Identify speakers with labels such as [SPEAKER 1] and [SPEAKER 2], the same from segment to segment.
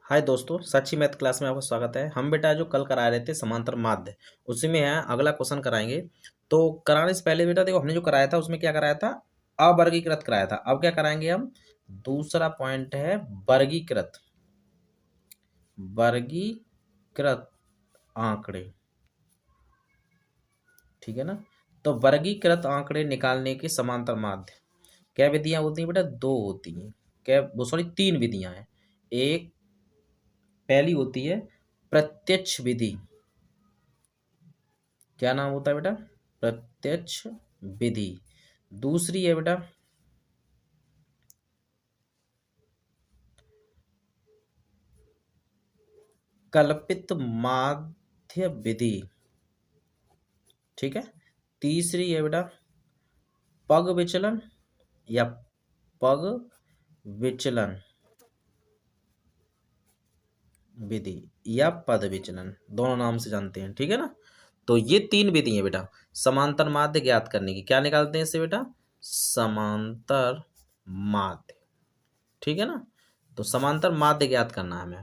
[SPEAKER 1] हाय दोस्तों, सच्ची math class में आपका स्वागत है। हम बेटा जो कल करा रहे थे समांतर माध्य, उसी में है अगला क्वेश्चन कराएंगे। तो कराने से पहले बेटा देखो, हमने जो कराया था उसमें क्या कराया था, अवर्गीकृत कराया था। अब क्या कराएंगे हम, दूसरा पॉइंट है वर्गीकृत। वर्गीकृत आंकड़े, ठीक है ना। तो वर्गीकृत आंकड़े निकालने के समांतर माध्य क्या विधियां होती हैं बेटा, दो होती हैं। क्या वो, सॉरी, तीन विधियां हैं। एक पहली होती है प्रत्यक्ष विधि। क्या नाम होता है बेटा, प्रत्यक्ष विधि। दूसरी है बेटा कल्पित माध्य विधि, ठीक है। तीसरी है बेटा पग विचलन या पग विचलन विधि या पद विचलन, दोनों नाम से जानते हैं, ठीक है ना। तो ये तीन विधि है बेटा समांतर माध्य ज्ञात करने की। क्या निकालते हैं इससे बेटा, समांतर माध्य, ठीक है ना। तो समांतर माध्य ज्ञात करना है हमें।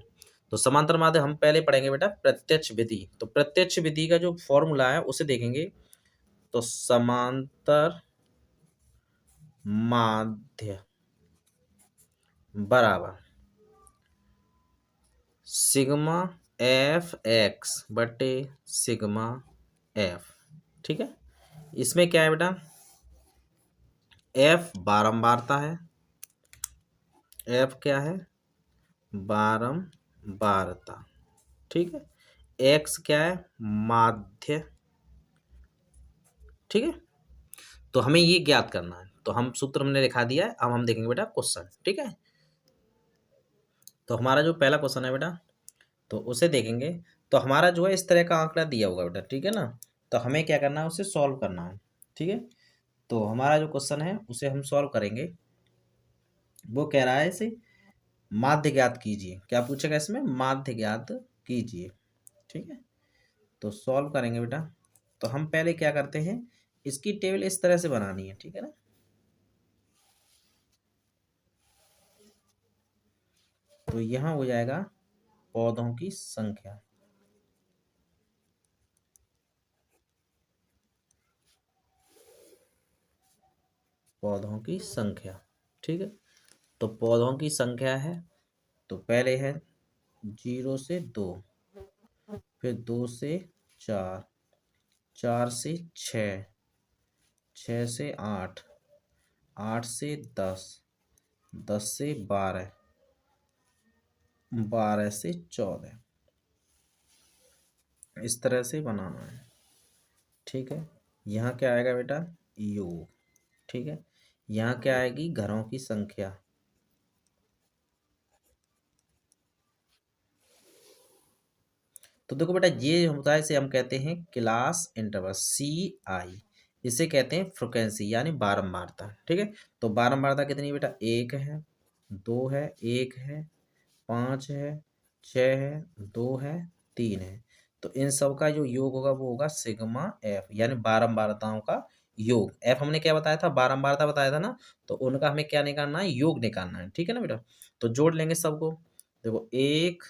[SPEAKER 1] तो समांतर माध्य हम पहले पढ़ेंगे बेटा प्रत्यक्ष विधि। तो प्रत्यक्ष विधि का जो फॉर्मूला है उसे देखेंगे। तो समांतर माध्य बराबर सिग्मा एफ एक्स बटे सिग्मा एफ, ठीक है। इसमें क्या है बेटा, एफ बारंबारता है। एफ क्या है, बारंबारता, ठीक है। एक्स क्या है, माध्य, ठीक है। तो हमें ये ज्ञात करना है। तो हम सूत्र हमने लिखा दिया है। अब हम देखेंगे बेटा क्वेश्चन, ठीक है। तो हमारा जो पहला क्वेश्चन है बेटा, तो उसे देखेंगे। तो हमारा जो है इस तरह का आंकड़ा दिया होगा बेटा, ठीक है ना। तो हमें क्या करना है, उसे सॉल्व करना है, ठीक है। तो हमारा जो क्वेश्चन है उसे हम सॉल्व करेंगे। वो कह रहा है इसे माध्य ज्ञात कीजिए। क्या पूछेगा इसमें, माध्य ज्ञात कीजिए, ठीक है। तो सॉल्व करेंगे बेटा। तो हम पहले क्या करते हैं, इसकी टेबल इस तरह से बनानी है, ठीक है ना। तो यहाँ हो जाएगा पौधों की संख्या, पौधों की संख्या, ठीक है। तो पौधों की संख्या है, तो पहले है 0 से 2, फिर 2 से 4, 4 से 6, 6 से 8, 8 से 10, 10 से 12, 12 से 14, इस तरह से बनाना है, ठीक है। यहाँ क्या आएगा बेटा, योग, ठीक है। यहाँ क्या आएगी, घरों की संख्या, तो देखो बेटा ये होता है, इसे हम कहते हैं क्लास इंटरवल, CI। इसे कहते हैं फ्रिक्वेंसी यानी बारंबारता, ठीक है। तो बारंबारता कितनी है बेटा, 1 है, 2 है, 1 है, 5 है, 6 है, 2 है, 3 है। तो इन सब का जो योग होगा वो होगा सिग्मा एफ, यानी बारंबारताओं का योग। एफ हमने क्या बताया था, बारंबारता बताया था ना। तो उनका हमें क्या निकालना है, योग निकालना है, ठीक है ना बेटा। तो जोड़ लेंगे सबको। देखो 1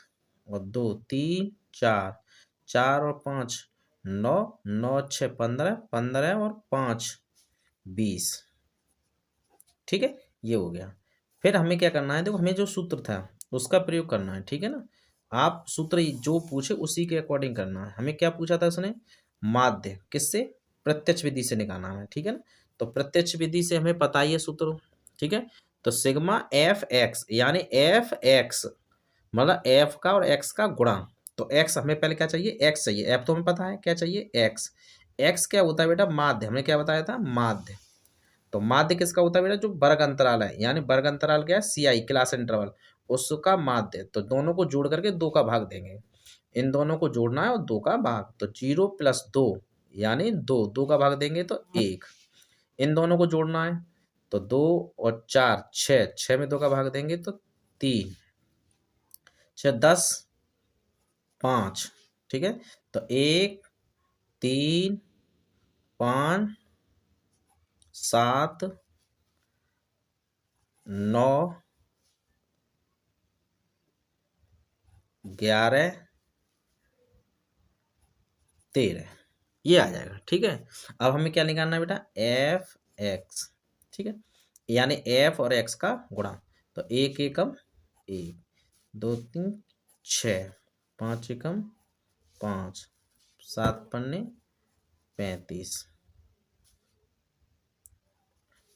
[SPEAKER 1] और 2 3 4, 4 और 5 9, 9 6 15, 15 और 5 20, ठीक है। ये हो गया। फिर हमें क्या करना है, देखो हमें जो सूत्र था उसका प्रयोग करना है, ठीक है ना। आप सूत्र जो पूछे उसी के अकॉर्डिंग करना है। हमें क्या पूछा था उसने, माध्य किससे, प्रत्यक्ष विधि से निकालना है, ठीक है ना। तो प्रत्यक्ष विधि से हमें पता ही है सूत्र, ठीक है। तो सिग्मा एफ एक्स, यानी एफ एक्स मतलब एफ का और एक्स का गुणा। तो एक्स हमें पहले क्या चाहिए, एक्स चाहिए। एफ तो हमें पता है, क्या चाहिए, एक्स। एक्स क्या होता है बेटा, माध्य, हमने क्या बताया था, माध्य। तो माध्य किसका होता है बेटा, जो वर्ग अंतराल है, यानी वर्ग अंतराल क्या है, CI क्लास इंटरवल, उसका माध्य। तो दोनों को जोड़ करके 2 का भाग देंगे। इन दोनों को जोड़ना है और 2 का भाग। तो 0 + 2 यानी 2, 2 का भाग देंगे तो 1। इन दोनों को जोड़ना है, तो 2 और 4 6, 6 में 2 का भाग देंगे तो 3, 6 10, 5, ठीक है। तो 1 3 5 7 9 11 13 ये आ जाएगा। ठीक है, अब हमें क्या निकालना है बेटा, एफ एक्स। ठीक है, यानी एफ और एक्स का गुणा। तो एक एकम एक, 2 3 6, 5 एकम 5, 7 पन्ने 35,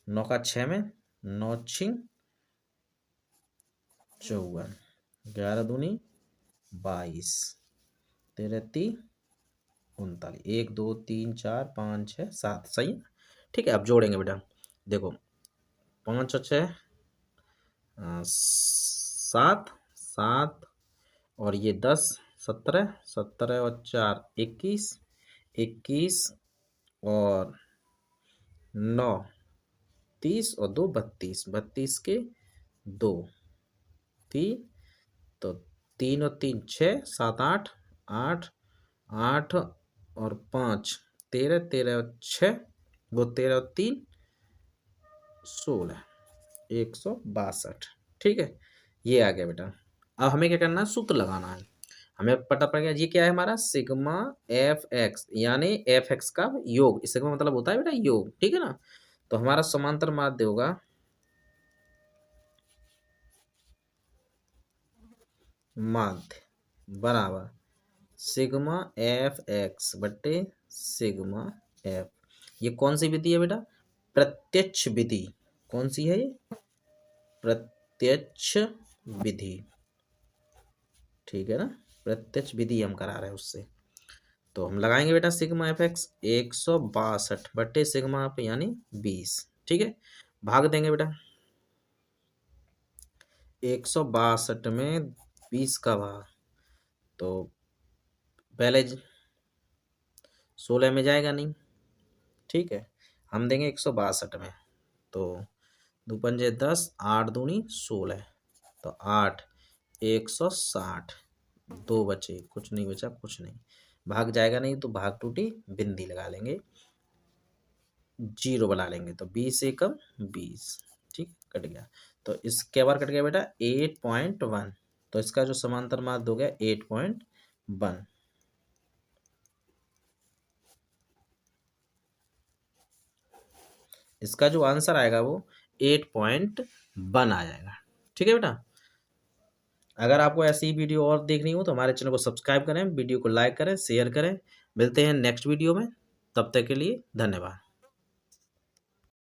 [SPEAKER 1] 9 का 6 में 9 छिंग 54, 11 दूनी 22, 13 तीन 39, 1 2 3 4 5 6 7, सही है। ठीक है, अब जोड़ेंगे बेटा, देखो 5 और 6 7 7 और ये 10 17 17 और 4 21 21 और 9 30 और 2 32 32 के 2 3, तो 3 और 3 6 7 8 8 8 और 5 13 13 और 6 वो 13 और 3 16 162। ठीक है, ये आ गया बेटा। अब हमें क्या करना है, सूत्र लगाना है। हमें पता पड़ गया ये क्या है हमारा, सिग्मा एफ एक्स, यानी एफ एक्स का योग। इस सिग्मा मतलब होता है बेटा योग। ठीक है ना, तो हमारा समांतर माध्य होगा माध्य बराबर सिग्मा एफ एक्स बट्टे सिग्मा एफ। ये कौन सी विधि है बेटा, प्रत्यक्ष विधि। कौन सी है ये, प्रत्यक्ष विधि। ठीक है ना, प्रत्यक्ष विधि हम करा रहे हैं उससे। तो हम लगाएंगे बेटा सिग्मा एफ एक्स 162 बट्टे सिग्मा एफ यानी 20। ठीक है, भाग देंगे बेटा, 162 में 20 का भाग, तो पहले 16 में जाएगा नहीं। ठीक है, हम देंगे 162 में, तो 2 पंजे 10 8 दूनी 16, तो 8 160, 2 बचे, कुछ नहीं बचा, कुछ नहीं, भाग जाएगा नहीं, तो भाग टूटी बिंदी लगा लेंगे, 0 बना लेंगे, तो 20 एकम 20। ठीक, कट गया। तो इसके बार कट गया बेटा 8.1, तो इसका जो समांतर माध्य हो गया 8.1। इसका जो आंसर आएगा वो 8.1 आ जाएगा। ठीक है बेटा, अगर आपको ऐसी वीडियो और देखनी हो तो हमारे चैनल को सब्सक्राइब करें, वीडियो को लाइक करें, शेयर करें। मिलते हैं नेक्स्ट वीडियो में, तब तक के लिए धन्यवाद।